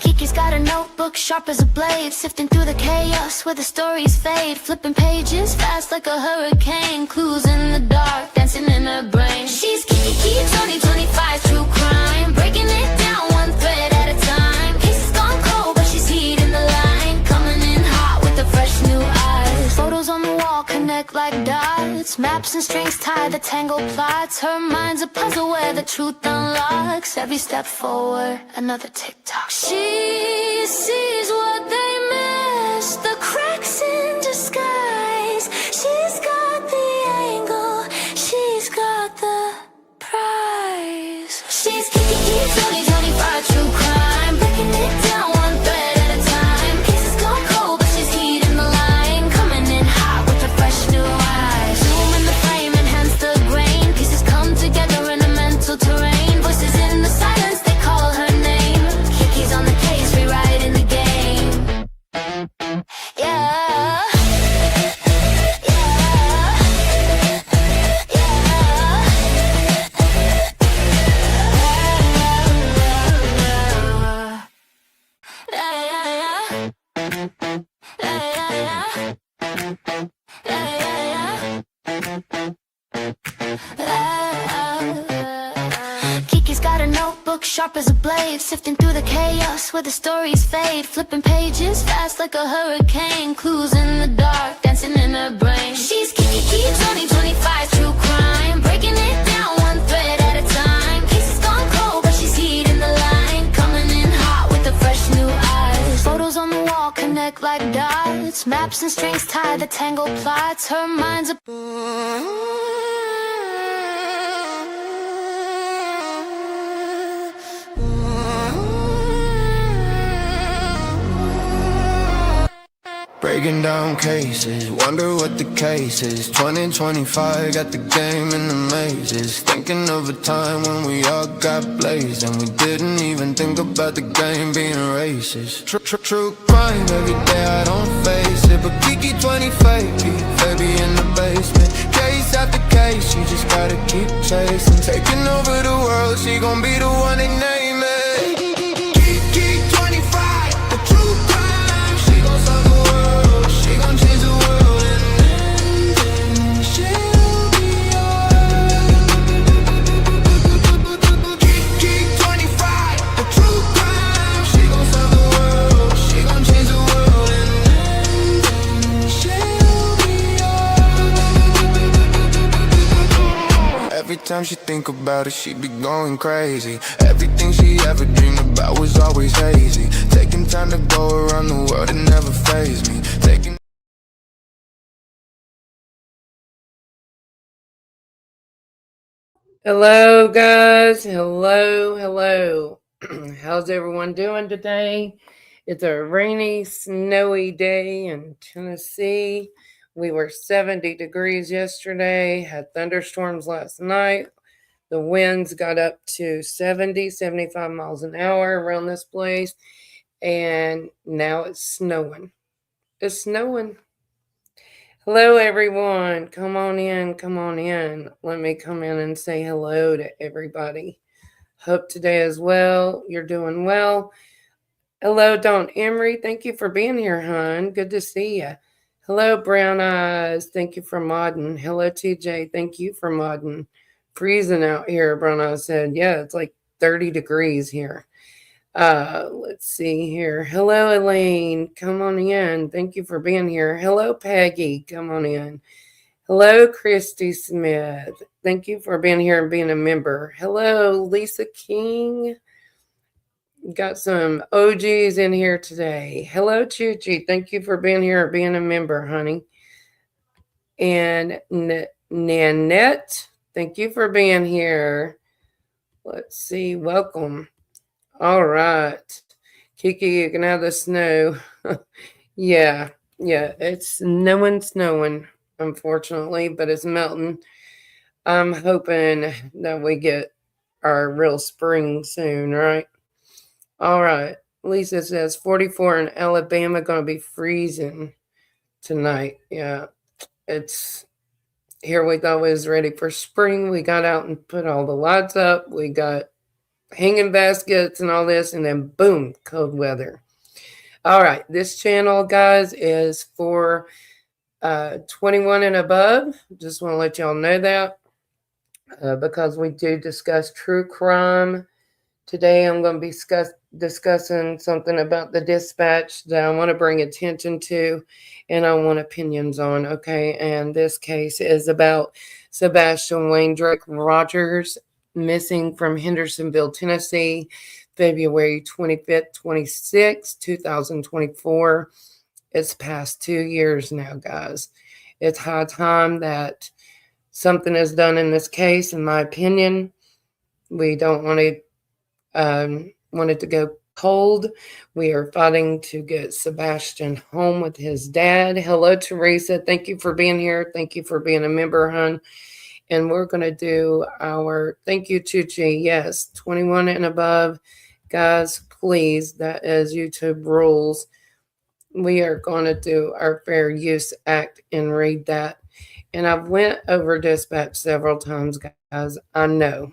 Kiki's got a notebook sharp as a blade, sifting through the chaos where the stories fade, flipping pages fast like a hurricane, clues in the dark dancing in her brain. She's Kiki, 2025 true crime, breaking it down one thread at a time. Cases gone cold, but she's heating the line, coming in hot with the fresh new eyes. Photos on the wall connect like dots, maps and strings tie the tangled plots. Her mind's a puzzle where the truth unlocks. Every step forward, another TikTok. She sees what they miss, the cracks in disguise. She's got the angle, she's got the prize. She's Kiki, 2025 true crime, breaking it down one thread at a time. Cases gone cold, but she's heating the line, coming in hot with the fresh new eyes. Zoom in the frame, enhance the grain, pieces come together in a mental terrain. Voices in the silence, they call her name. Kiki's on the case, rewriting the game. Yeah. Kiki's got a notebook sharp as a blade, sifting through the chaos where the stories fade, flipping pages fast like a hurricane, clues in the dark dancing in her brain. She's Kiki, 2025 true crime, breaking it down one thread at a time. Cases gone cold, but she's heating the line, coming in hot with the fresh new eyes. Photos on the wall connect like dots, maps and strings tie the tangled plots. Her mind's a breaking down cases, wonder what the case is. 2025, got the game in the mazes. Thinking of a time when we all got blazed, and we didn't even think about the game being racist. True crime, every day I don't face it, but Kiki 25, baby in the basement. Case after case, she just gotta keep chasing. Taking over the world, she gon' be the one they name it. Kiki 25, the true crime, she gon' solve the world, she gon' change the world, and then she'll be yours. Kiki 25, the true crime, she gon' solve the world, she gon' change the world, and then she'll be yours. Every time she think about it, she be going crazy. Everything she ever dreamed about was always hazy. Taking time to go around the world, it never fazed me. Taking Hello, guys. Hello. How's everyone doing today? It's a rainy, snowy day in Tennessee. We were 70 degrees yesterday, had thunderstorms last night. The winds got up to 70, 75 miles an hour around this place. And now it's snowing. It's snowing. Hello, everyone. Come on in. Let me come in and say hello to everybody. Hope today as well. You're doing well. Hello, Dawn Emery. Thank you for being here, hon. Good to see you. Hello, Brown Eyes. Thank you for modding. Hello, TJ. Thank you for modding. Freezing out here, Brown Eyes said. Yeah, it's like 30 degrees here. Let's see here. Hello, Elaine. Come on in. Thank you for being here. Hello, Peggy. Come on in. Hello, Christy Smith. Thank you for being here and being a member. Hello, Lisa King. Got some OGs in here today. Hello, Chuchi. Thank you for being here and being a member, honey. And Nanette, thank you for being here. Let's see. Welcome. All right. Kiki, you can have the snow. Yeah, it's snowing, unfortunately, but it's melting. I'm hoping that we get our real spring soon, right? All right. Lisa says 44 in Alabama, going to be freezing tonight. Yeah, it's here. We thought we was ready for spring. We got out and put all the lights up. We got hanging baskets and all this, and then boom, cold weather. All right, this channel, guys, is for 21 and above. Just want to let y'all know that because we do discuss true crime. Today, I'm going to be discussing something about the dispatch that I want to bring attention to and I want opinions on. Okay, and this case is about Sebastian Wayne Drake Rogers, missing from Hendersonville, Tennessee, February 25th, 2024. It's past 2 years now, guys. It's high time that something is done in this case, in my opinion. We don't want it to go cold. We are fighting to get Sebastian home with his dad. Hello, Teresa. Thank you for being here. Thank you for being a member, hon. And we're going to do our thank you, Chuchi. Yes, 21 and above. Guys, please, that is YouTube rules. We are going to do our Fair Use Act and read that. And I've went over dispatch several times, guys. I know.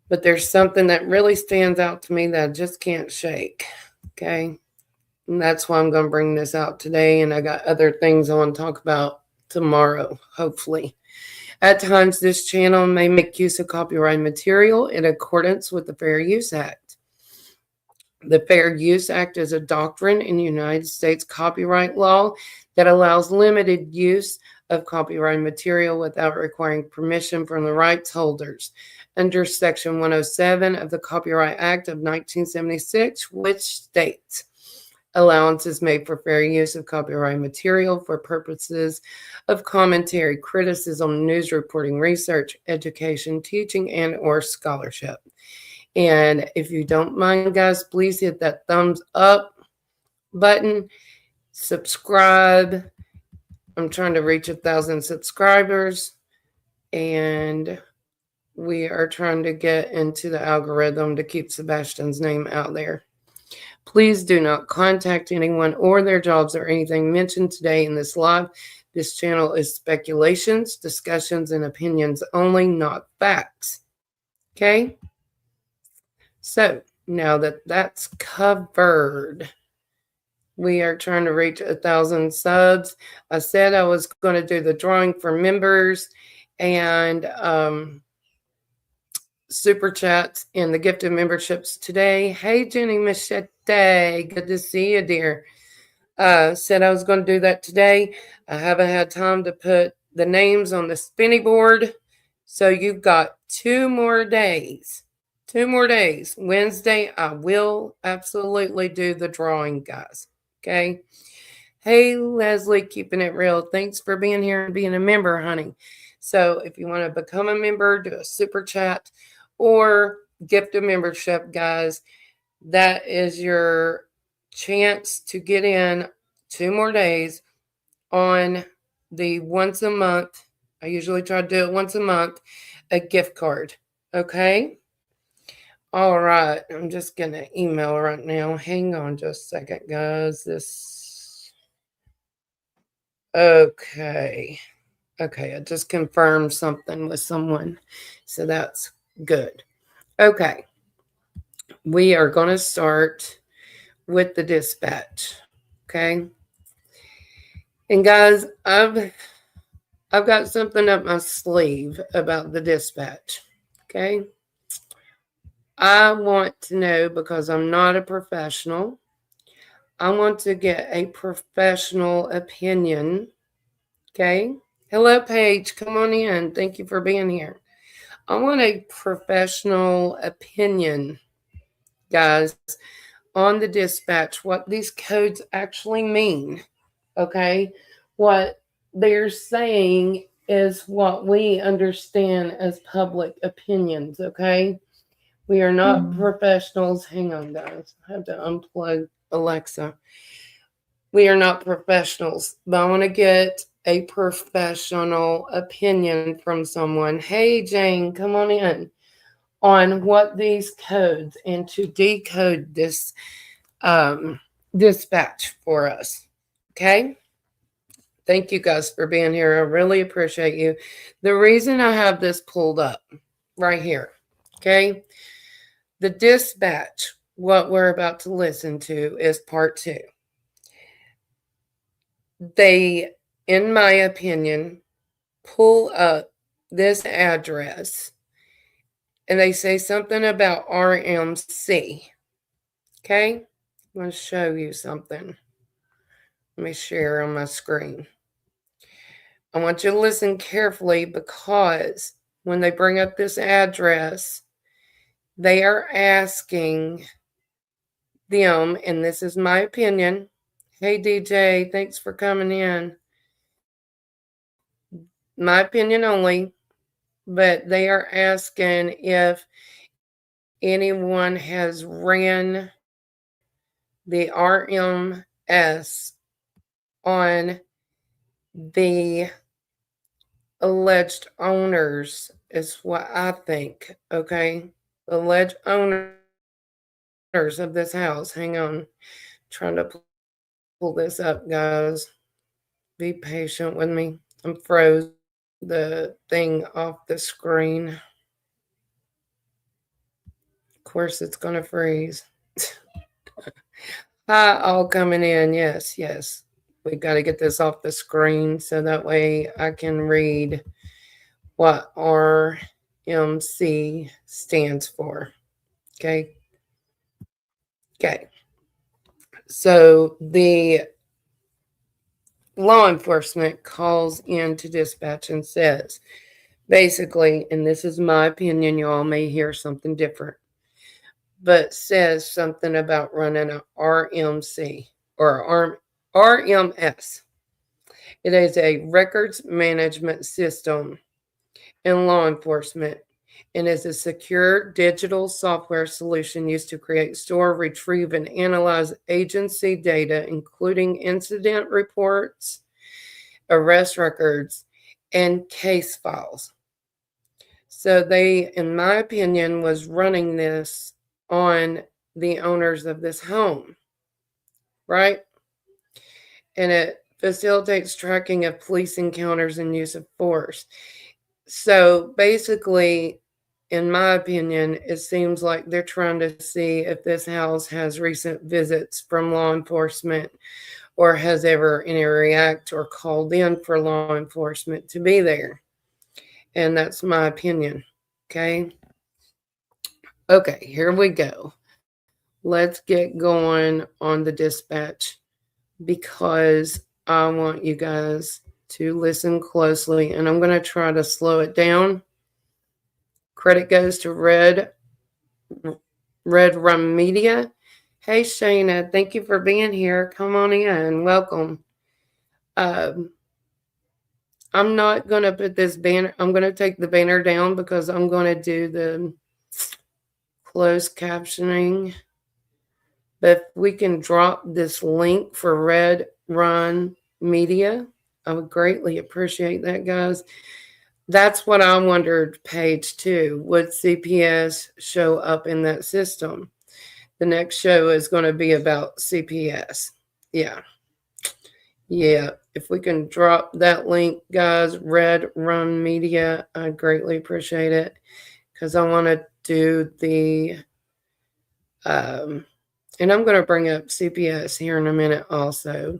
But there's something that really stands out to me that I just can't shake. Okay. And that's why I'm going to bring this out today. And I got other things I want to talk about tomorrow, hopefully. At times, this channel may make use of copyrighted material in accordance with the Fair Use Act. The Fair Use Act is a doctrine in the United States copyright law that allows limited use of copyrighted material without requiring permission from the rights holders. Under Section 107 of the Copyright Act of 1976, which states, allowance is made for fair use of copyrighted material for purposes of commentary, criticism, news reporting, research, education, teaching, and or scholarship. And if you don't mind, guys, please hit that thumbs up button, subscribe. I'm trying to reach 1,000 subscribers, and we are trying to get into the algorithm to keep Sebastian's name out there. Please do not contact anyone or their jobs or anything mentioned today in this live. This channel is speculations, discussions, and opinions only, not facts. Okay? So now that that's covered, we are trying to reach 1,000 subs. I said I was going to do the drawing for members and super chats and the gifted memberships today. Hey, Jenny Machete. Good to see you, dear. Said I was going to do that today. I haven't had time to put the names on the spinny board. So you've got 2 more days. 2 more days. Wednesday, I will absolutely do the drawing, guys. Okay. Hey, Leslie, keeping it real. Thanks for being here and being a member, honey. So if you want to become a member, do a super chat or gift a membership, guys. That is your chance to get in 2 more days on the once a month. I usually try to do it once a month, a gift card. Okay. All right, I'm just going to email right now. Hang on just a second, guys. Okay, I just confirmed something with someone, so that's good. Okay, we are going to start with the dispatch, okay? And guys, I've got something up my sleeve about the dispatch, okay? I want to know, because I'm not a professional, I want to get a professional opinion. Okay. Hello, Paige. Come on in. Thank you for being here. I want a professional opinion, guys, on the dispatch, what these codes actually mean. Okay. What they're saying is what we understand as public opinions. Okay. We are not professionals. Hang on, guys. I have to unplug Alexa. We are not professionals, but I want to get a professional opinion from someone. Hey, Jane, come on in, on what these codes and to decode this dispatch for us. Okay? Thank you guys for being here. I really appreciate you. The reason I have this pulled up right here, okay? The dispatch, what we're about to listen to, is part 2. They, in my opinion, pull up this address and they say something about RMC. Okay? I'm going to show you something. Let me share on my screen. I want you to listen carefully because when they bring up this address, they are asking them, and this is my opinion. Hey, DJ, thanks for coming in. My opinion only, but they are asking if anyone has ran the RMS on the alleged owners, is what I think, okay? Alleged owners of this house. Hang on. Trying to pull this up, guys. Be patient with me. I'm froze the thing off the screen. Of course, it's going to freeze. Hi, all coming in. Yes, yes. We got to get this off the screen so that way I can read what RMC stands for. Okay. Okay. So the law enforcement calls into dispatch and says, basically, and this is my opinion, you all may hear something different, but says something about running a RMC or RMS. It is a records management system in law enforcement and is a secure digital software solution used to create, store, retrieve, and analyze agency data, including incident reports, arrest records, and case files. So they, in my opinion, was running this on the owners of this home, right? And it facilitates tracking of police encounters and use of force. So basically, in my opinion, it seems like they're trying to see if this house has recent visits from law enforcement or has ever any react or called in for law enforcement to be there. And that's my opinion. Okay. Okay, here we go. Let's get going on the dispatch because I want you guys to listen closely, and I'm going to try to slow it down. Credit goes to Red Rum Media. Hey, Shayna, thank you for being here. Come on in. Welcome. I'm not going to put this banner. I'm going to take the banner down because I'm going to do the closed captioning. But if we can drop this link for Red Run Media, I would greatly appreciate that, guys. That's what I wondered, page 2. Would CPS show up in that system? The next show is going to be about CPS. Yeah. Yeah. If we can drop that link, guys, Red Run Media, I'd greatly appreciate it because I want to do the and I'm going to bring up CPS here in a minute also.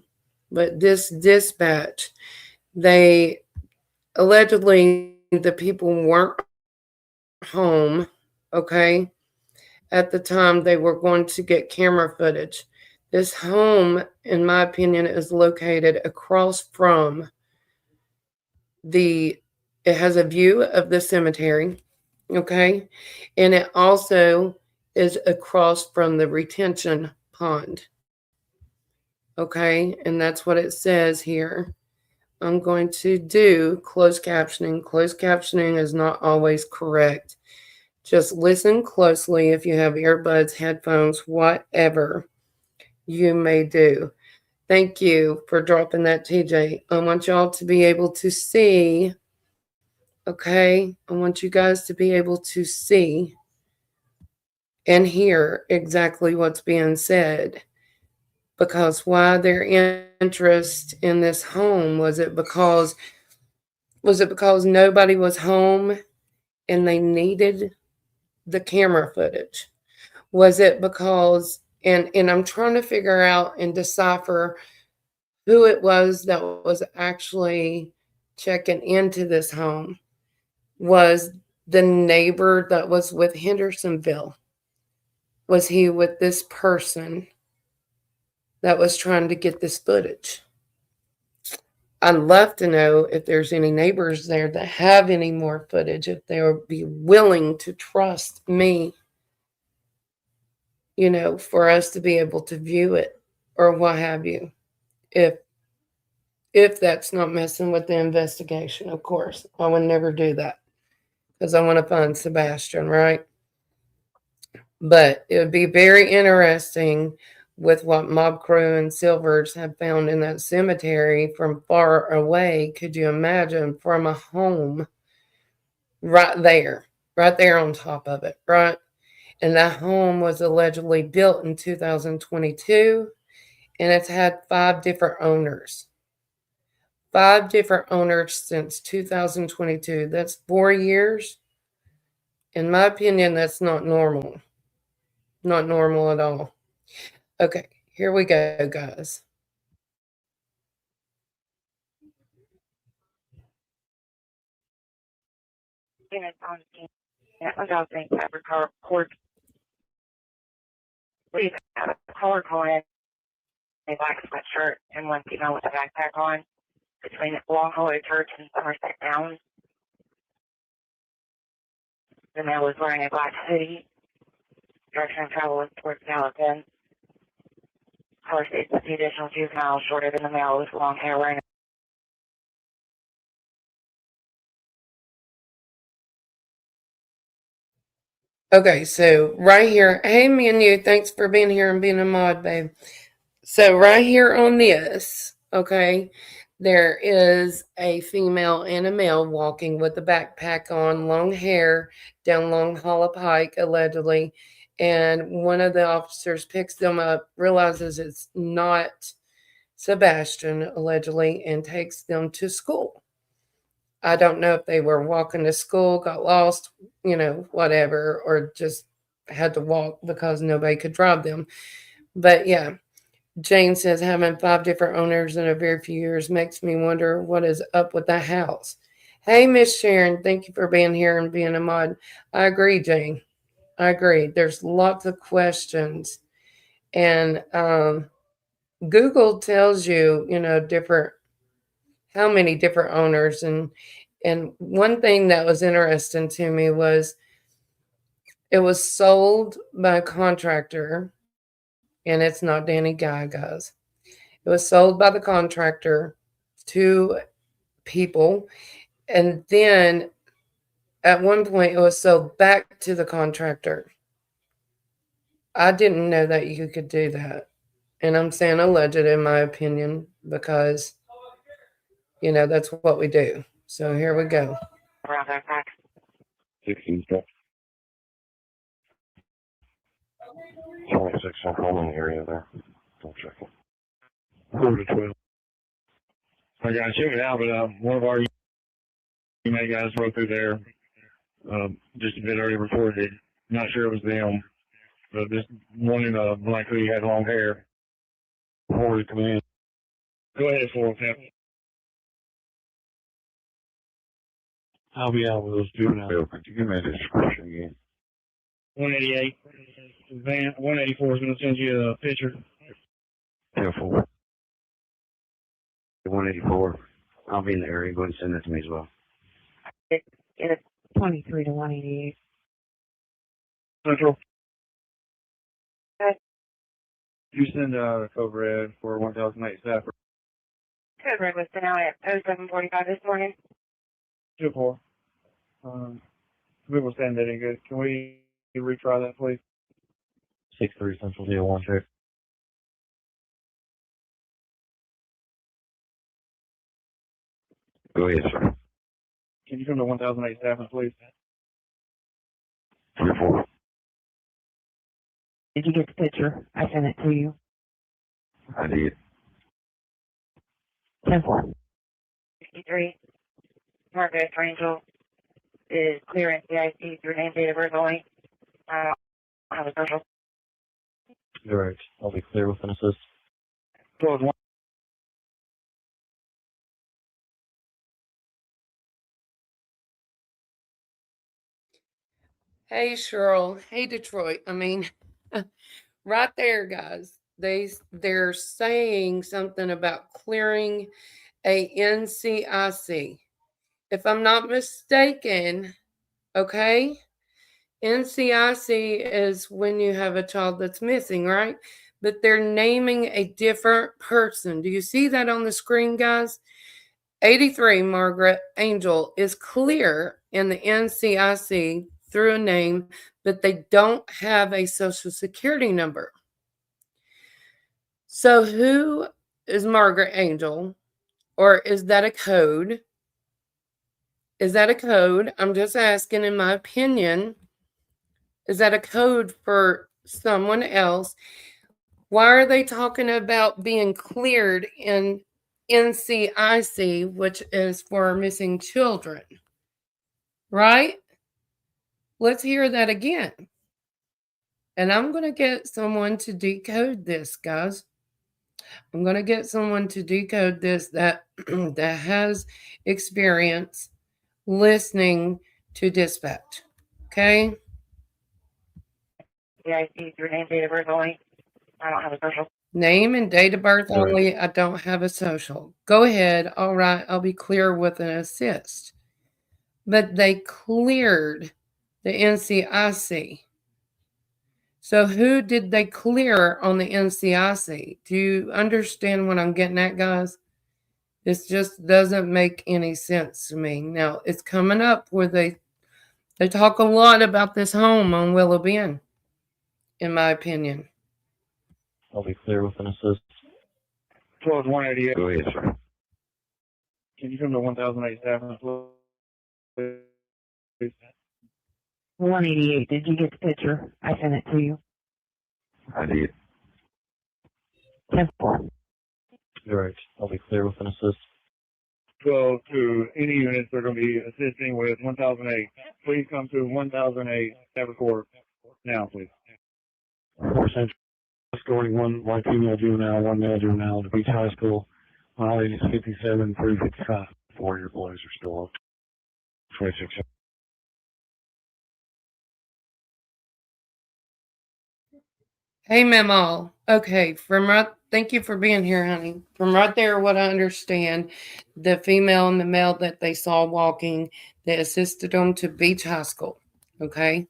But this dispatch, they allegedly, the people weren't home, okay, at the time they were going to get camera footage. This home, in my opinion, is located across from it has a view of the cemetery, okay, and it also is across from the retention pond. Okay, and that's what it says here. I'm going to do closed captioning. Closed captioning is not always correct. Just listen closely if you have earbuds, headphones, whatever you may do. Thank you for dropping that, TJ. I want y'all to be able to see, okay? I want you guys to be able to see and hear exactly what's being said. Because why their interest in this home? Was it because nobody was home and they needed the camera footage? Was it because and I'm trying to figure out and decipher who it was that was actually checking into this home. Was the neighbor that was with Hendersonville? Was he with this person that was trying to get this footage? I'd love to know if there's any neighbors there that have any more footage, if they would be willing to trust me, for us to be able to view it or what have you. If that's not messing with the investigation, of course. I would never do that because I want to find Sebastian, right? But it would be very interesting with what Mob Crew and Silvers have found in that cemetery from far away. Could you imagine from a home right there on top of it, right? And that home was allegedly built in 2022, and it's had 5 different owners. 5 different owners since 2022. That's 4 years. In my opinion, that's not normal. Not normal at all. Okay, here we go, guys. We've had a caller call in a black sweatshirt and one female with a backpack on between Long Hollow Church and Somerset Downs. The male was wearing a black hoodie. Direction of travel was towards Gallatin. Caller states that the additional juvenile shorter than the male with long hair wearing Okay, so right here, hey, me and you, thanks for being here and being a mod, babe. So right here on this, okay, there is a female and a male walking with a backpack on, long hair, down Long Hollow Pike, allegedly. And one of the officers picks them up, realizes it's not Sebastian, allegedly, and takes them to school. I don't know if they were walking to school, got lost, whatever, or just had to walk because nobody could drive them. But yeah, Jane says having 5 different owners in a very few years makes me wonder what is up with that house. Hey, Miss Sharon, thank you for being here and being a mod. I agree, Jane. I agree. There's lots of questions. And Google tells you, how many different owners. And one thing that was interesting to me was it was sold by a contractor, and it's not Danny Guy, guys. It was sold by the contractor to people, and then at one point it was sold back to the contractor. I didn't know that you could do that. And I'm saying alleged in my opinion because, that's what we do. So here we go. around their back. 16 steps. 26 central in the area there. Don't check it. 4 to 12. I got to check it out, but one of our unit guys rode through there just a bit earlier before they. Not sure it was them, but this one in a black hoodie had long hair. Before we come in. Go ahead, 405. I'll be out with those juveniles. Could you give me a description again? 188. Van 184 is going to send you a picture. 10-4. 184. I'll be in the area. Go ahead and send that to me as well. It's 23 to 188. Central. Okay. You send a code red for 1008 staff. Code red was sent out at 0745 this morning. 2-4. We will send that in good. Can we retry that, please? 6-3 Central 012. Go ahead, sir. Can you come to 1008 staffing, please? 3-4. Did you get the picture? I sent it to you. I did. 10-4. 63. Margaret Angel is clear in CIC through name, date of birth only. I don't have a social. You're right. I'll be clear with an assist. 12-1. Hey, Cheryl. Hey, Detroit. I mean, right there, guys. They're saying something about clearing a NCIC. If I'm not mistaken, okay, NCIC is when you have a child that's missing, right? But they're naming a different person. Do you see that on the screen, guys? 83, Margaret Angel, is clear in the NCIC through a name, but they don't have a social security number. So who is Margaret Angel? Or is that a code? Is that a code? I'm just asking, in my opinion, is that a code for someone else? Why are they talking about being cleared in NCIC, which is for missing children? Right? Let's hear that again. And I'm going to get someone to decode this, guys. I'm going to get someone to decode this that that has experience listening to dispatch. Okay? CIC through name, date of birth only. I don't have a social. Name and date of birth Right. only. I don't have a social. Go ahead. All right. I'll be clear with an assist. But they cleared the NCIC. So who did they clear on the NCIC? Do you understand what I'm getting at, guys? This just doesn't make any sense to me. Now, it's coming up where they talk a lot about this home on Willow Bend, in my opinion. I'll be clear with an assist. 12-188. Go ahead, sir. Can you come to 1087, please? 188. Did you get the picture? I sent it to you. I did. 10-4. You're right. I'll be clear with an assist. 12-2. Any units that are going to be assisting with 1008. Please come to 1008. Evercore. Now, please. 4 Central. Escorting one white female juvenile, one male juvenile to Beach High School. Mile is 57, 355. 4 of your boys are still up. 26. Hey, Mamaw. Okay, thank you for being here, honey. From right there, what I understand, the female and the male that they saw walking, they assisted them to Beach High School. Okay,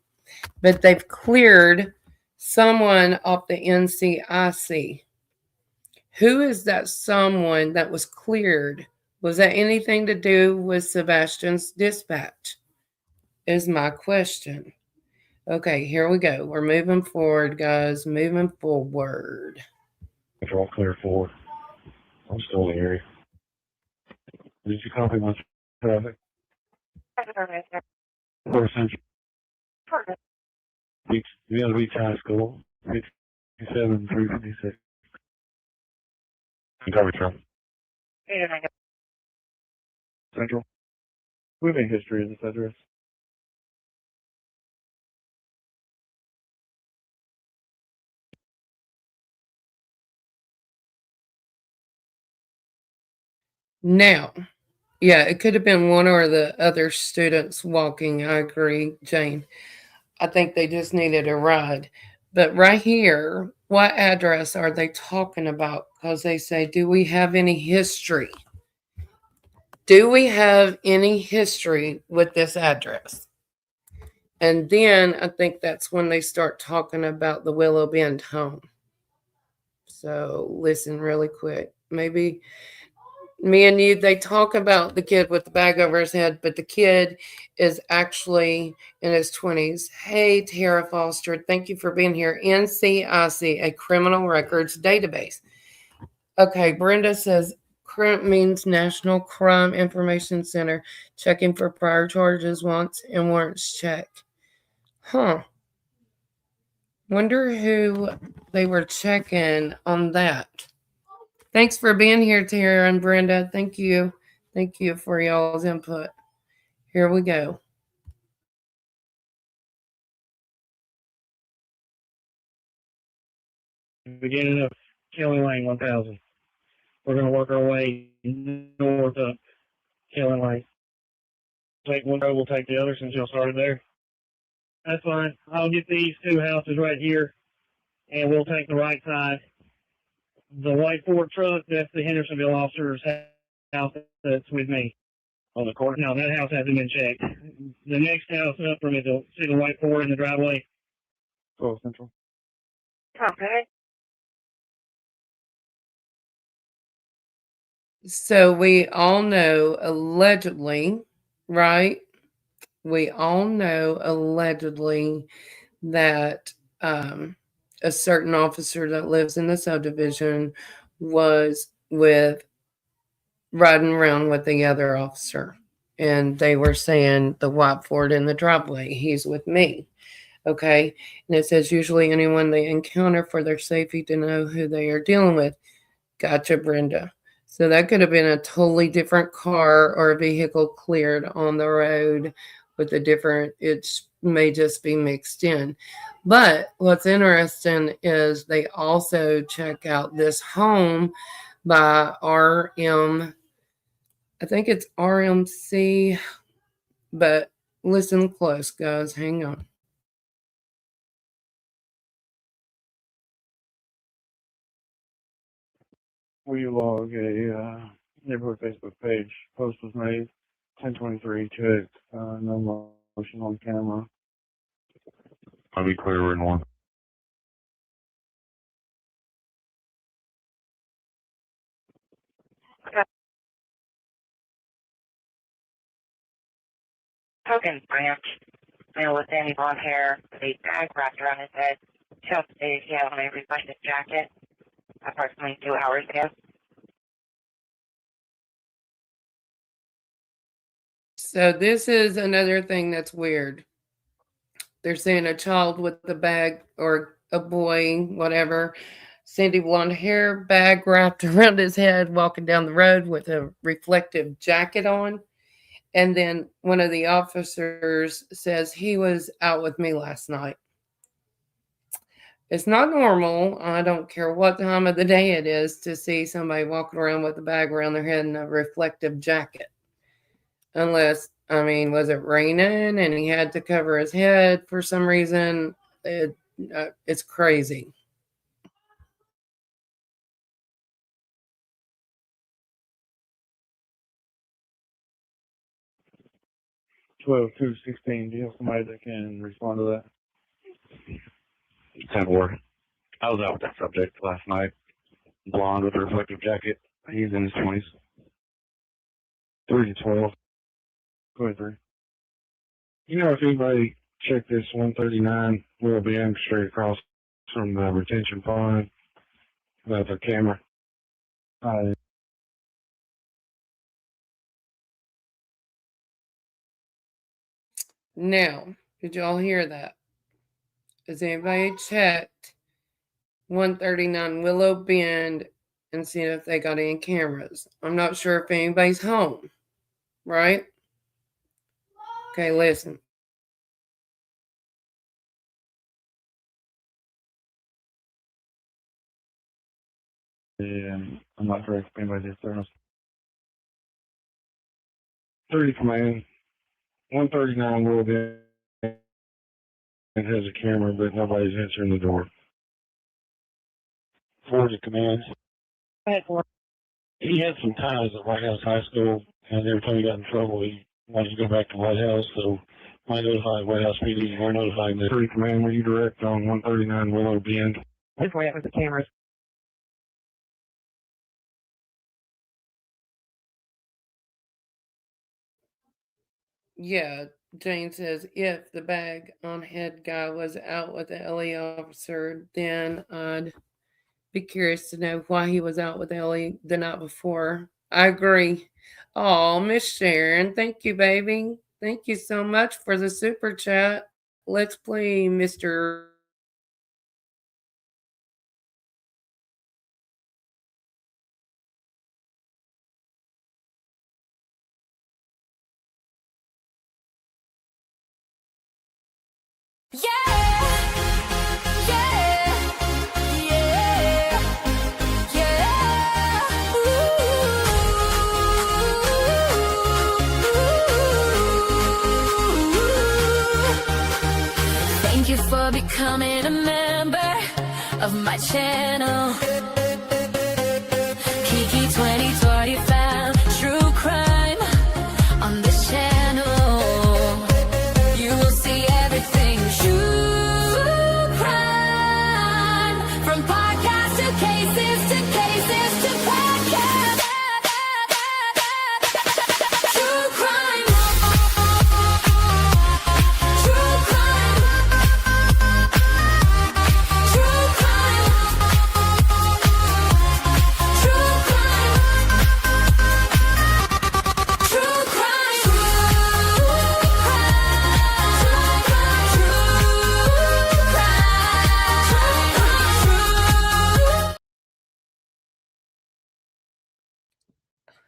but they've cleared someone off the NCIC. Who is that someone that was cleared? Was that anything to do with Sebastian's dispatch? Is my question. Okay, here we go. We're moving forward, guys. Moving forward. They're all clear forward. I'm still in the area. Did you copy my traffic? 4 Central. Beach, Beach High School. 57, 356. You copy, Trump? Central. We make history of this address. Now, yeah, it could have been one or the other students walking. I agree, Jane. I think they just needed a ride. But right here, what address are they talking about? Because they say, do we have any history? Do we have any history with this address? And then I think that's when they start talking about the Willow Bend home. So listen really quick. Maybe me and you, they talk about the kid with the bag over his head, but the kid is actually in his 20s. Hey, Tara Foster, thank you for being here. NCIC, a criminal records database. Okay, Brenda says, means National Crime Information Center, checking for prior charges once and warrants checked. Huh. Wonder who they were checking on that. Thanks for being here, Tara and Brenda. Thank you. Thank you for y'all's input. Here we go. Beginning of Kelly Lane 1000. We're going to work our way north up Kelly Lane. Take one road, we'll take the other since y'all started there. That's fine. I'll get these two houses right here, and we'll take the right side. The white Ford truck, that's the Hendersonville officer's house that's with me. On the corner? No, that house hasn't been checked. The next house up from it, see the white Ford in the driveway? 12 Central. Okay. So we all know allegedly, right? We all know allegedly that a certain officer that lives in the subdivision was riding around with the other officer. And they were saying the white Ford in the driveway, he's with me. Okay. And it says usually anyone they encounter for their safety to know who they are dealing with. Gotcha, Brenda. So that could have been a totally different car or a vehicle cleared on the road with a different, it may just be mixed in. But what's interesting is they also check out this home by RM, I think it's RMC, but listen close, guys. Hang on. We log a neighborhood Facebook page. Post was made 1023 checked. No motion on camera. I'll be clear, we're in one. Token branch. Male with sandy blonde hair, with a bag wrapped around his head. Chest stated he had on a reflective jacket. Approximately 2 hours ago. So this is another thing that's weird. They're saying a child with a bag or a boy, whatever, sandy blonde hair, bag wrapped around his head, walking down the road with a reflective jacket on. And then one of the officers says he was out with me last night. It's not normal. I don't care what time of the day it is to see somebody walking around with a bag around their head and a reflective jacket. Unless, I mean, was it raining and he had to cover his head for some reason? It's crazy. Do you have somebody that can respond to that? 10-4. I was out with that subject last night. Blonde with a reflective jacket. He's in his 20s. 3 to 12. 23. You know, if anybody checked this 139 Willow Bend straight across from the retention pond, that's a camera. Now, did y'all hear that? Has anybody checked 139 Willow Bend and seen if they got any cameras? I'm not sure if anybody's home, right? Okay, listen. And I'm not sure if anybody did service. 30 command. 139 Willow Bend has a camera, but nobody's answering the door. 40 command. He had some ties at White House High School, and every time he got in trouble, he wanted to go back to White House, so I notified White House PD, we're notifying the 30 command, will you direct on 139 Willow Bend? This way with the cameras. Yeah, Jane says if the bag on head guy was out with the LA officer, then I'd be curious to know why he was out with Ellie the night before. I agree. Oh, Miss Sharon, thank you, baby. Thank you so much for the super chat. Let's play Mr. becoming a member of my channel. Kiki 2020 found true crime on this channel. You will see everything true crime, from podcast to cases to podcast. True crime. True crime. True crime. True crime. True crime.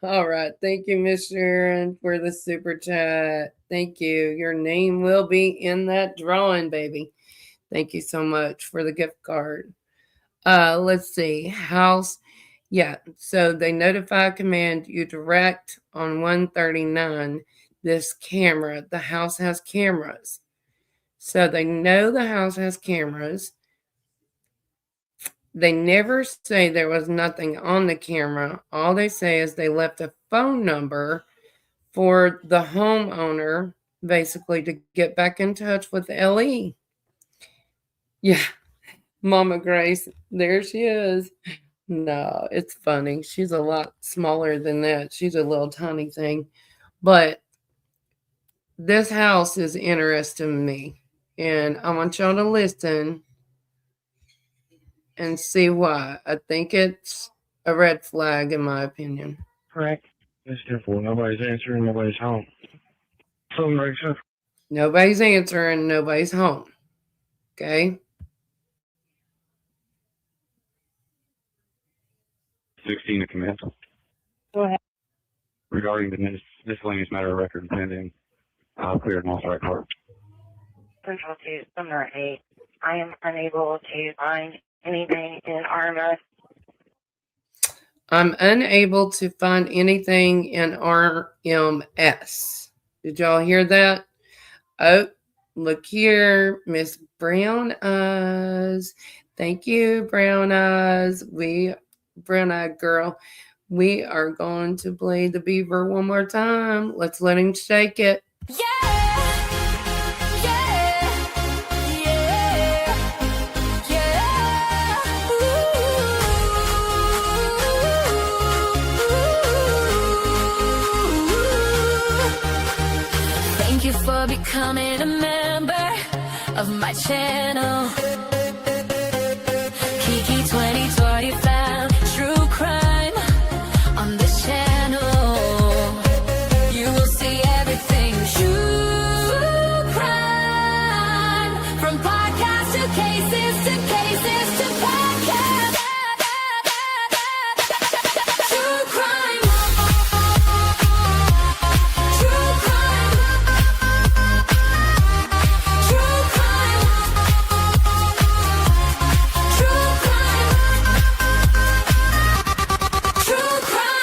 All right. Thank you, Miss Sharon, for the super chat. Thank you. Your name will be in that drawing, baby. Thank you so much for the gift card. Let's see. House. Yeah. So they notify command you direct on 139 this camera. The house has cameras. So they know the house has cameras. They never say there was nothing on the camera. All they say is they left a phone number for the homeowner, basically, to get back in touch with LE. Yeah, Mama Grace, there she is. No, it's funny. She's a lot smaller than that. She's a little tiny thing. But this house is interesting me. And I want y'all to listen and see why. I think it's a red flag, in my opinion. Correct. That's different. Nobody's answering. Nobody's home. Something like that. Nobody's answering. Nobody's home. Okay? 16 to command. Go ahead. Regarding the miscellaneous matter of record pending, cleared and authorized court. Central to Summer 8. I am unable to find anything in RMS. I'm unable to find anything in RMS. Did y'all hear that? Oh, look here, Miss Brown Eyes. Thank you, Brown Eyes. Brown Eyed Girl, we are going to play the beaver one more time. Let's let him shake it. Yeah, yeah, yeah, yeah. Ooh. Thank you for becoming a member of my channel. Kiki 2020 found true crime on this channel. You will see everything true crime, from podcast to cases to podcast. True crime. True crime. True crime. True crime. True crime.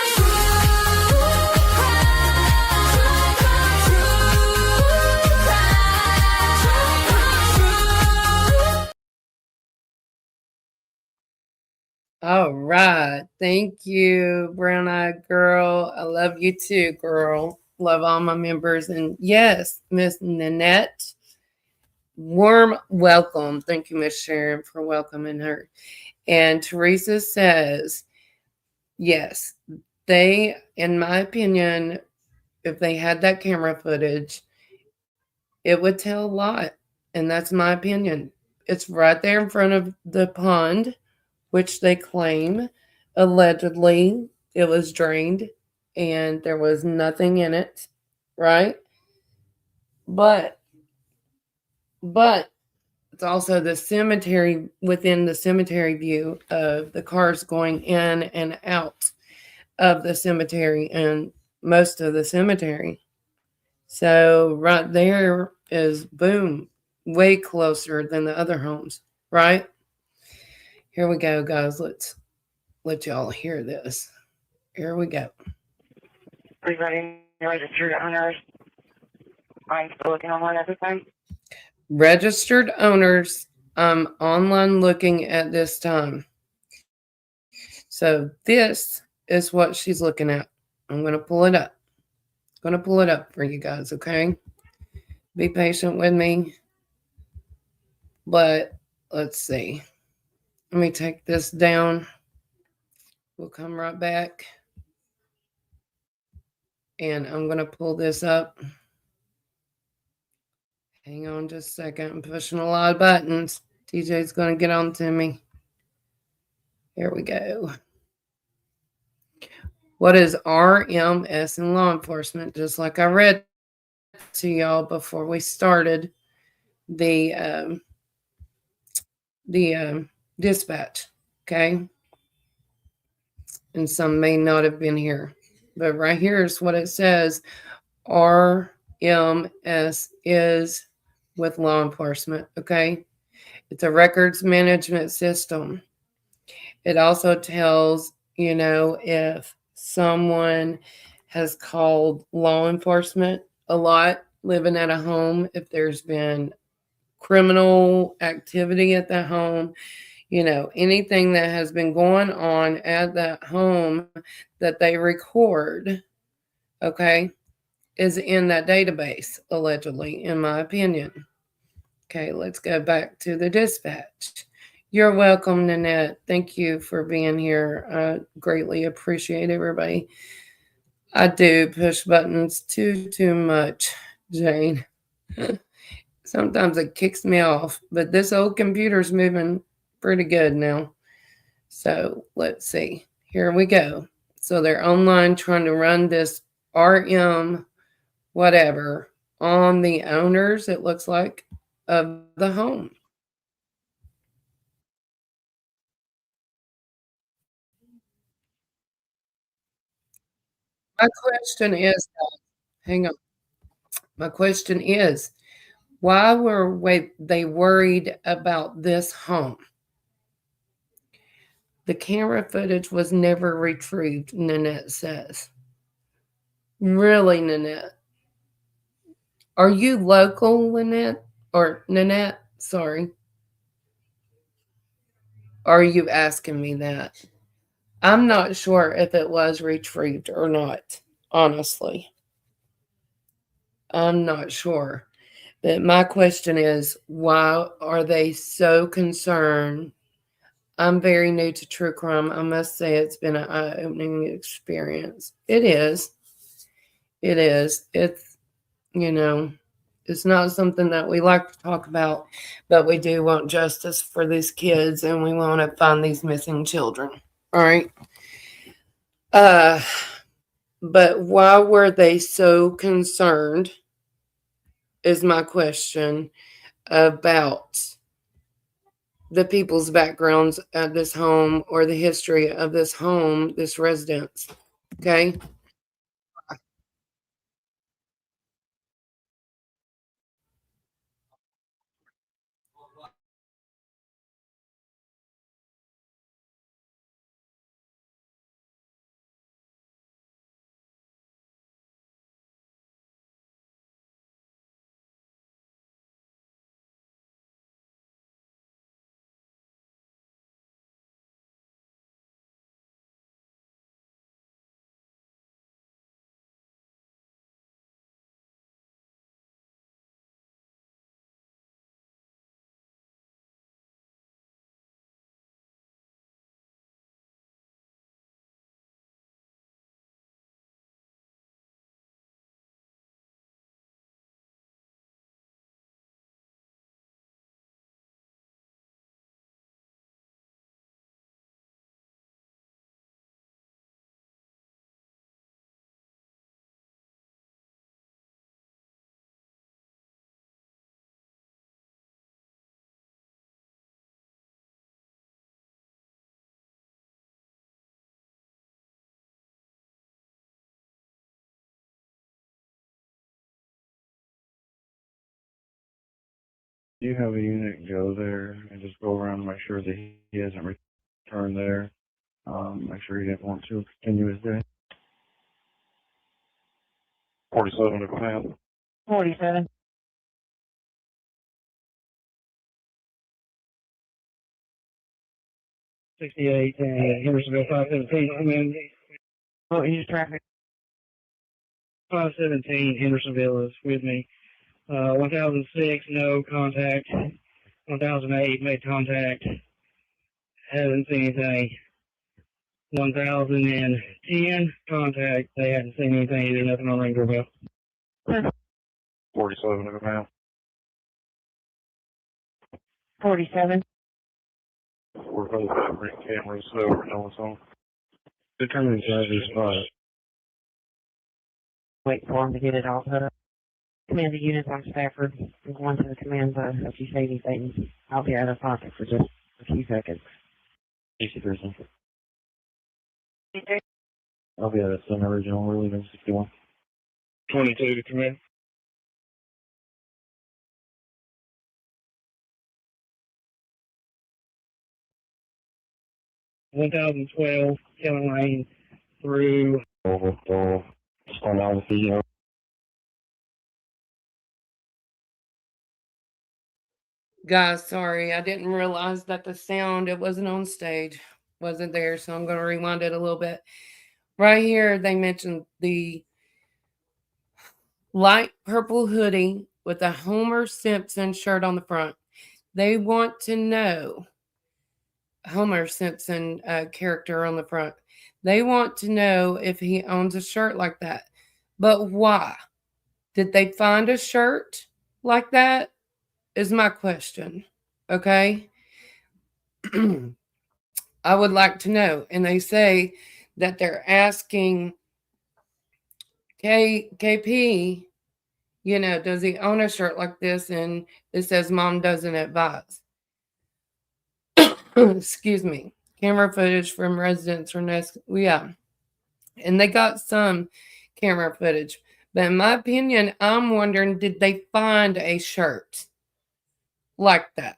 All right. Thank you, Brown Eyed Girl. I love you too, girl. Love all my members. And yes, Miss Nanette, warm welcome. Thank you, Miss Sharon, for welcoming her. And Teresa says, yes, they, in my opinion, if they had that camera footage, it would tell a lot. And that's my opinion. It's right there in front of the pond, which they claim allegedly it was drained and there was nothing in it, right? But it's also the cemetery, within the cemetery view of the cars going in and out of the cemetery and most of the cemetery. So right there is, boom, way closer than the other homes, right? Here we go, guys. Let's let y'all hear this. Here we go. Regarding the registered owners, I'm still looking on everything. Registered owners, I'm online looking at this time. So this is what she's looking at. I'm going to pull it up. I'm going to pull it up for you guys, okay? Be patient with me. But let's see. Let me take this down. We'll come right back. And I'm going to pull this up. Hang on just a second. I'm pushing a lot of buttons. TJ's going to get on to me. Here we go. What is RMS in law enforcement? Just like I read to y'all before we started the dispatch. Okay. And some may not have been here. But right here is what it says. RMS is with law enforcement. Okay. It's a records management system. It also tells, if someone has called law enforcement a lot living at a home, if there's been criminal activity at the home, anything that has been going on at that home that they record, okay, is in that database, allegedly, in my opinion. Okay, let's go back to the dispatch. You're welcome, Nanette. Thank you for being here. I greatly appreciate everybody. I do push buttons too much, Jane. Sometimes it kicks me off, but this old computer's moving pretty good now. So let's see. Here we go. So they're online trying to run this RM whatever on the owners, it looks like, of the home. My question is, hang on. My question is, why were they worried about this home? The camera footage was never retrieved, Nanette says. Really, Nanette? Are you local, Lynette? Or Nanette? Sorry. Are you asking me that? I'm not sure if it was retrieved or not, honestly. I'm not sure. But my question is, why are they so concerned? I'm very new to true crime. I must say it's been an eye-opening experience. It is. It is. It's not something that we like to talk about, but we do want justice for these kids and we want to find these missing children. All right. But why were they so concerned? Is my question about the people's backgrounds at this home or the history of this home, this residence. Okay. Do you have a unit go there and just go around and make sure that he hasn't returned there? Make sure he didn't want to continue his day. 47 to command. 47. 68 and Hendersonville 517. I'm in. What use traffic? 517 Hendersonville is with me. 1006, no contact. 1008, made contact. Haven't seen anything. 1010, contact. They hadn't seen anything either. Nothing on ring doorbell. 47 of them out. 47. We're both ring cameras over on some. Determining driver's spot. Wait for them to get it all set up. Command the units on Stafford. I'm going to the command of you say anything. I'll be out of pocket for just a few seconds. AC person. I'll be at Sun Original. We're leaving 61. 22 to command. $1,012, Kevin Lane through. Just on out of the video. Guys, sorry, I didn't realize that the sound, it wasn't on stage, wasn't there, so I'm going to rewind it a little bit. Right here, they mentioned the light purple hoodie with a Homer Simpson shirt on the front. They want to know, Homer Simpson character on the front. They want to know if he owns a shirt like that. But why? Did they find a shirt like that? Is my question. Okay. I would like to know. And they say that they're asking KP, you know, does he own a shirt like this? And it says mom doesn't advise. Excuse me. Camera footage from residents or next. Yeah. And they got some camera footage. But in my opinion, I'm wondering, did they find a shirt like that?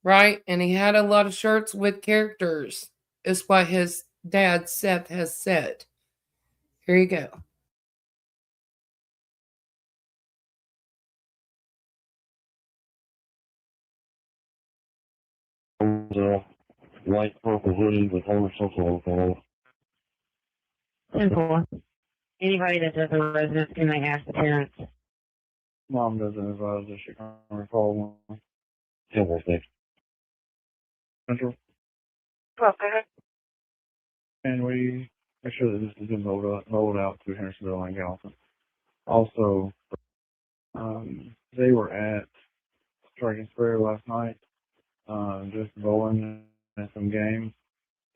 Right? And he had a lot of shirts with characters, is what his dad, Seth, has said. Here you go. Light purple hoodie with Homer Simpson on it. 10-4. Anybody that doesn't residence, can they ask the parents? Mom doesn't advise us. She can't recall one. Silver stick. Central. 12, go ahead. And we make sure that this has been rolled out to Hendersonville and Gallatin. Also, they were at Striking Square last night, just bowling and some games.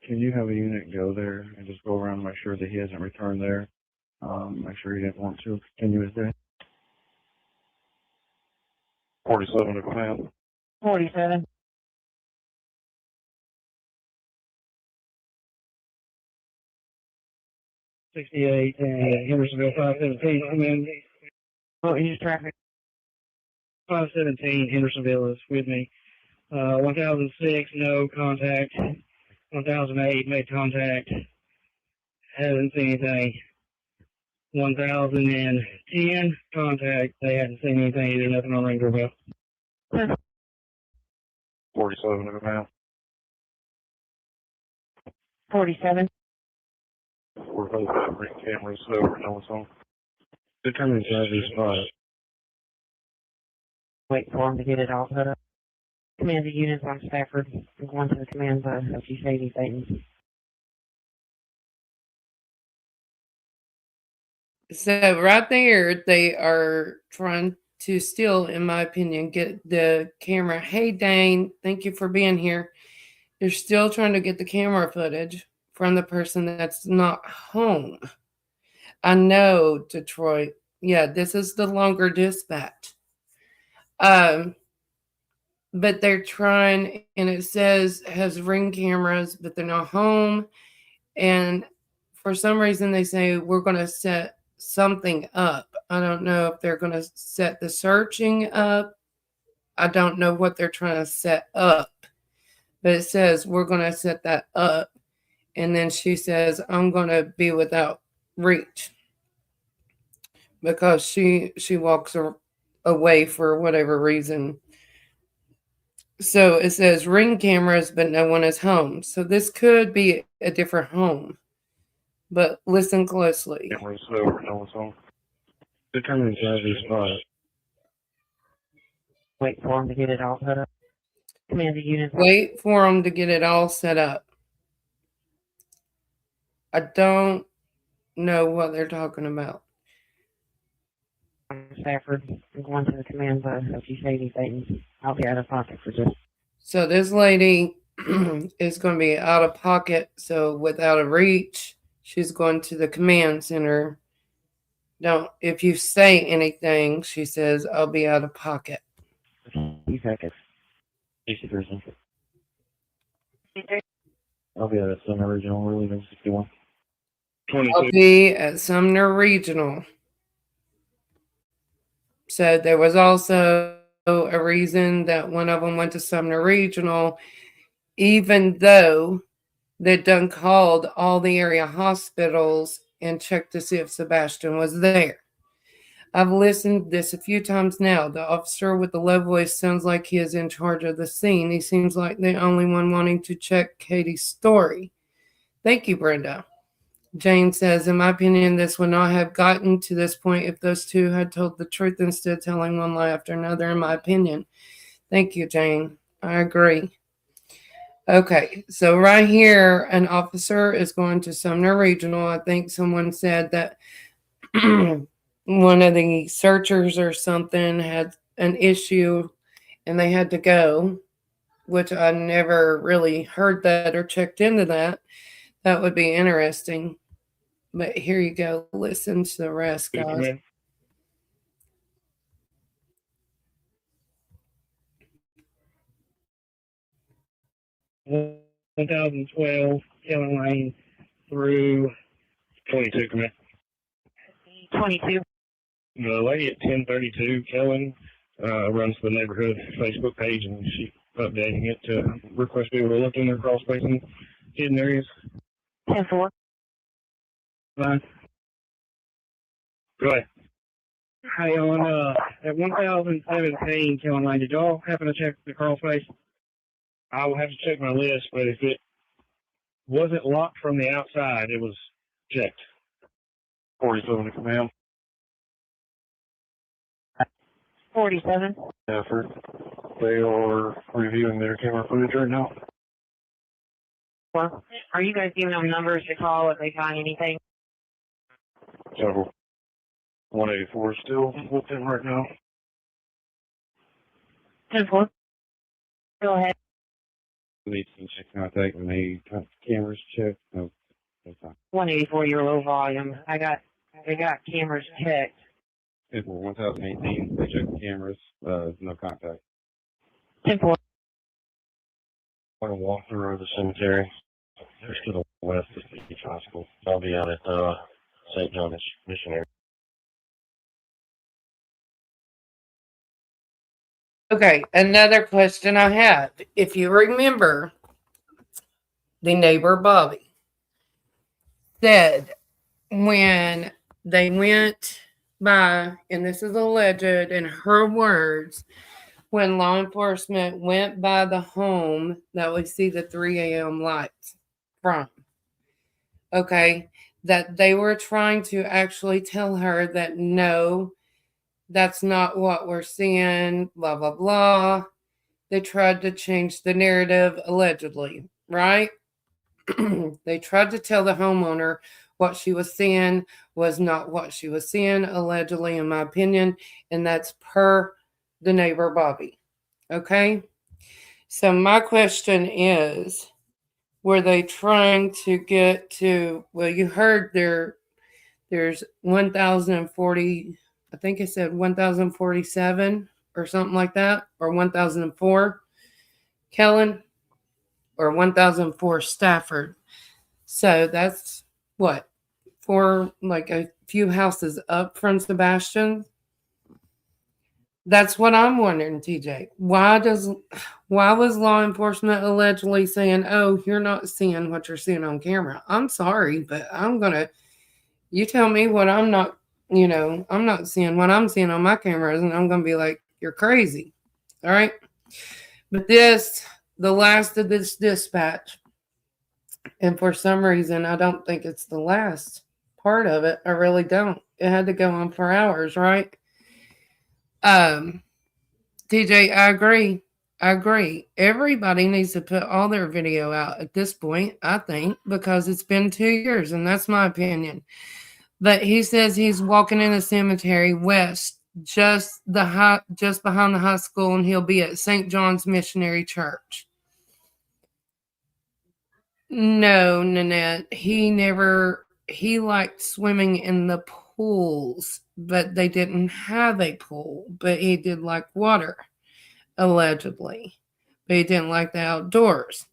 Can you have a unit go there and just go around and make sure that he hasn't returned there? Make sure he didn't want to continue his day. 47 of them out. 47. $68 and Hendersonville 517. I'm in. What use traffic? 517 Hendersonville is with me. 1006, no contact. 1008, made contact. Haven't seen anything. 1010, contact. They hadn't seen anything either. Nothing on ring doorbell. 47 of them out. 47. We're both ring cameras over on some. Determining driver's spot. Wait for them to get it all set up. Command the units on Stafford. I'm going to the command of you say anything. So right there, they are trying to still, in my opinion, get the camera. Hey, Dane, thank you for being here. They're still trying to get the camera footage from the person that's not home. I know, Detroit. Yeah, this is the longer dispatch. But they're trying, and it says has ring cameras, but they're not home. And for some reason, they say we're going to set something up. I don't know if they're going to set the searching up. I don't know what they're trying to set up. But it says we're going to set that up. And then she says, I'm going to be without reach. Because she walks away for whatever reason. So it says ring cameras, but no one is home. So this could be a different home. But listen closely. Cameras over, no one's home. Determine the spot. Wait for them to get it all set up. Command the unit. Wait for them to get it all set up. I don't know what they're talking about. Stafford, I'm going to the command bus. If you say anything, I'll be out of pocket for just. So this lady is going to be out of pocket. So without a reach, she's going to the command center. If you say anything, she says, I'll be out of pocket. A few seconds. 60%. I'll be at Sumner Regional. We're leaving 61. 22. I'll be at Sumner Regional. So there was also a reason that one of them went to Sumner Regional, even though they'd done called all the area hospitals and checked to see if Sebastian was there. I've listened to this a few times now. The officer with the low voice sounds like he is in charge of the scene. He seems like the only one wanting to check Katie's story. Thank you, Brenda. Jane says, in my opinion, this would not have gotten to this point if those two had told the truth instead of telling one lie after another, in my opinion. Thank you, Jane. I agree. Okay, so right here, an officer is going to Sumner Regional. I think someone said that one of the searchers or something had an issue and they had to go, which I never really heard that or checked into that. That would be interesting. But here you go. Listen to the rest, guys. 1012 Killing Lane through 22, come in. 22. The lady at 1032 Killing runs the neighborhood Facebook page, and she's updating it to request people to look in their crawl space and hidden areas. 10-4. Fine. Go ahead. Hey, on at 1017 Killing Lane, did y'all happen to check the crawl space? I will have to check my list, but if it wasn't locked from the outside, it was checked. 47 to command. 47. Effort. They are reviewing their camera footage right now. Well, are you guys giving them numbers to call if they find anything? Several. 184 is still with them right now. 10-4. Go ahead. Need some check contact when they got cameras checked. No, that's fine. 184, you're low volume. I got cameras checked. It's 1018. They checked the cameras. No contact. 10-4. I'm going to walk through the cemetery. There's to the west of the beach hospital. I'll be out at St. John's Missionary. Okay, another question I had. If you remember, the neighbor Bobby said when they went by, and this is alleged in her words, when law enforcement went by the home that we see the 3 a.m. lights from, okay, that they were trying to actually tell her that no, that's not what we're seeing, blah, blah, blah. They tried to change the narrative, allegedly, right? They tried to tell the homeowner what she was seeing was not what she was seeing, allegedly, in my opinion, and that's per the neighbor Bobby. Okay? So my question is, were they trying to get to, well, you heard there's 1,040, I think it said 1,047 or something like that, or 1,004 Kellen, or 1,004 Stafford. So that's what, for like a few houses up from Sebastian. That's what I'm wondering, TJ. Why was law enforcement allegedly saying, oh, you're not seeing what you're seeing on camera? I'm sorry, but you tell me what I'm not seeing what I'm seeing on my cameras, and I'm going to be like, you're crazy. All right. But the last of this dispatch, and for some reason, I don't think it's the last part of it. I really don't. It had to go on for hours, right? Um, TJ, I agree. I agree. Everybody needs to put all their video out at this point, I think, because it's been 2 years, and that's my opinion. But he says he's walking in a cemetery west, just behind the high school, and he'll be at St. John's Missionary Church. No, Nanette. He liked swimming in the pools, but they didn't have a pool. But he did like water, allegedly. But he didn't like the outdoors.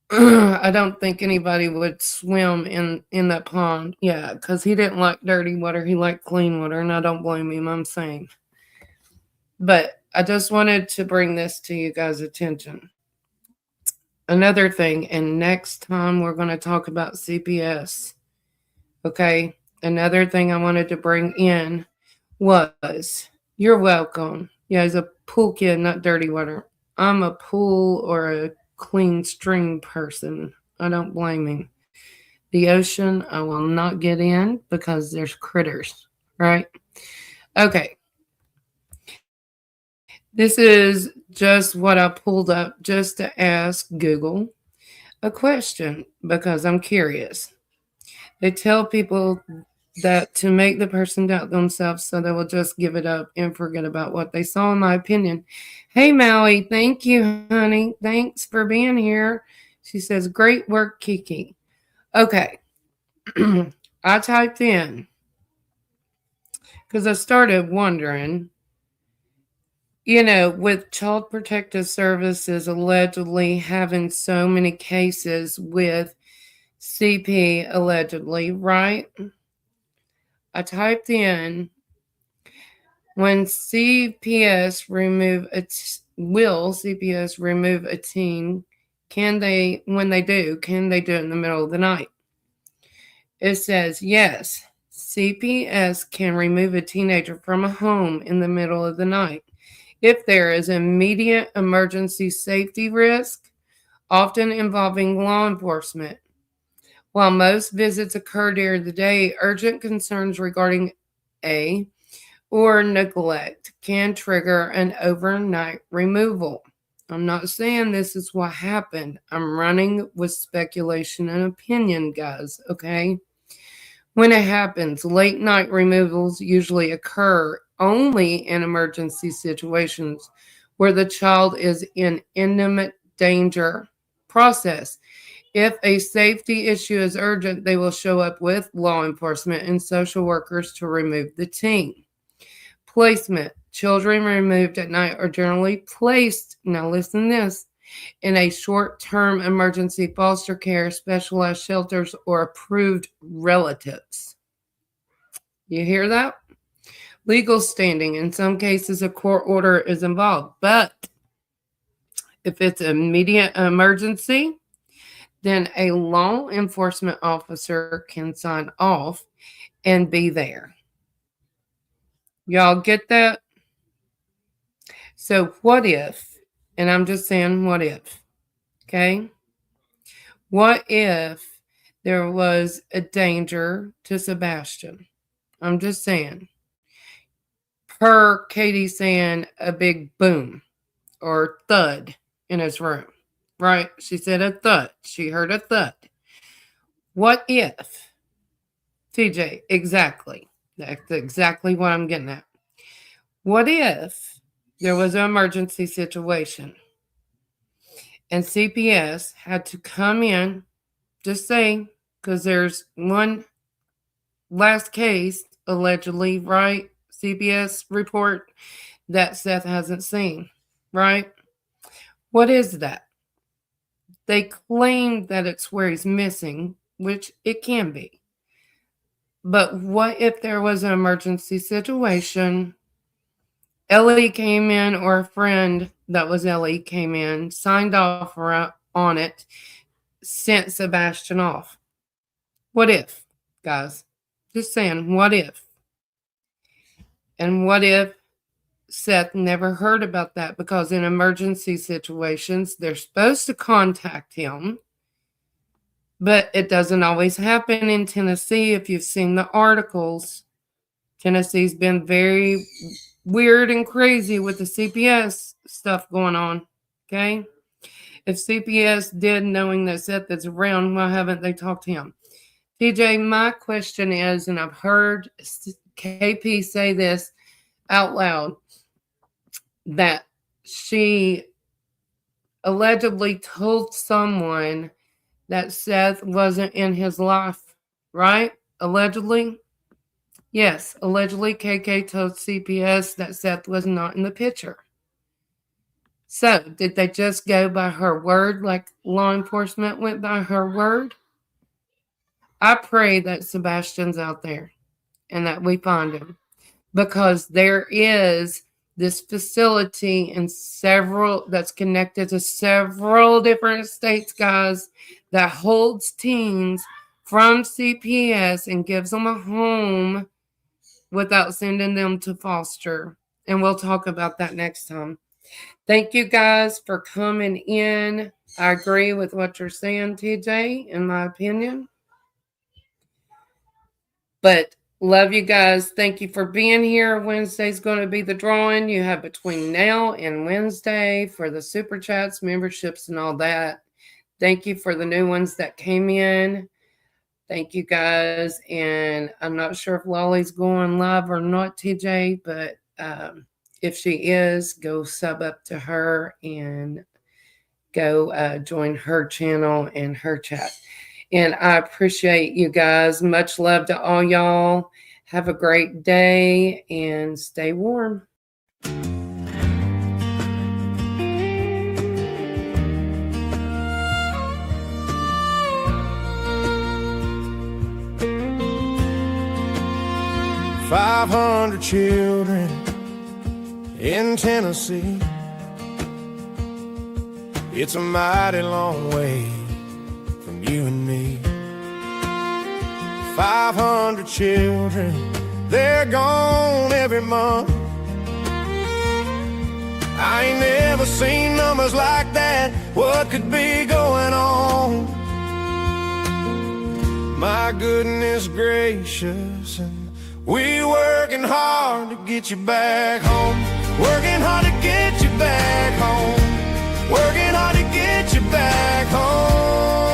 I don't think anybody would swim in that pond. Yeah, because he didn't like dirty water. He liked clean water, and I don't blame him, I'm saying. But I just wanted to bring this to you guys' attention. Another thing, and next time we're going to talk about CPS. Okay? Another thing I wanted to bring in was, you're welcome. Yeah, he's a pool kid, not dirty water. I'm a pool or a clean stream person. I don't blame him. The ocean, I will not get in because there's critters, right? Okay. This is just what I pulled up just to ask Google a question because I'm curious. They tell people that to make the person doubt themselves so they will just give it up and forget about what they saw, in my opinion. Hey, Maui, thank you, honey. Thanks for being here. She says, great work, Kiki. Okay. I typed in because I started wondering, with Child Protective Services allegedly having so many cases with CP, allegedly, right? I typed in, when CPS will CPS remove a teen, when they do, can they do it in the middle of the night? It says, yes, CPS can remove a teenager from a home in the middle of the night if there is immediate emergency safety risk, often involving law enforcement. While most visits occur during the day, urgent concerns regarding or neglect can trigger an overnight removal. I'm not saying this is what happened. I'm running with speculation and opinion, guys, okay? When it happens, late night removals usually occur only in emergency situations where the child is in imminent danger. Process. If a safety issue is urgent, they will show up with law enforcement and social workers to remove the teen. Placement. Children removed at night are generally placed, now listen to this, in a short-term emergency foster care, specialized shelters, or approved relatives. You hear that? Legal standing. In some cases, a court order is involved. But if it's an immediate emergency, then a law enforcement officer can sign off and be there. Y'all get that? So what if, and I'm just saying what if, okay? What if there was a danger to Sebastian? I'm just saying. Per Katie saying a big boom or thud in his room, right? She said a thud. She heard a thud. What if, TJ, exactly. That's exactly what I'm getting at. What if there was an emergency situation and CPS had to come in, just say, because there's one last case, allegedly, right? CPS report that Seth hasn't seen, right? What is that? They claim that it's where he's missing, which it can be. But what if there was an emergency situation? Ellie came in, or a friend that was Ellie came in, signed off on it, sent Sebastian off. What if, guys? Just saying, what if? And what if Seth never heard about that because in emergency situations, they're supposed to contact him. But it doesn't always happen in Tennessee. If you've seen the articles, Tennessee's been very weird and crazy with the CPS stuff going on. Okay? If CPS did, knowing that Seth is around, why haven't they talked to him? TJ, my question is, and I've heard KP say this out loud, that she allegedly told someone that Seth wasn't in his life, right? Allegedly? Yes, allegedly KK told CPS that Seth was not in the picture. So, did they just go by her word like law enforcement went by her word? I pray that Sebastian's out there and that we find him, because there is this facility in that's connected to several different states, guys, that holds teens from CPS and gives them a home without sending them to foster. And we'll talk about that next time. Thank you guys for coming in. I agree with what you're saying, TJ, in my opinion. But love you guys. Thank you for being here. Wednesday's going to be the drawing. You have between now and Wednesday for the super chats, memberships, and all that. Thank you for the new ones that came in. Thank you guys. And I'm not sure if Lolly's going live or not, TJ, but if she is, go sub up to her and go join her channel and her chat. And I appreciate you guys. Much love to all y'all. Have a great day and stay warm. $500 children in Tennessee. It's a mighty long way from you and me. 500 children, they're gone every month. I ain't never seen numbers like that. What could be going on? My goodness gracious, and we working hard to get you back home. Working hard to get you back home. Working hard to get you back home.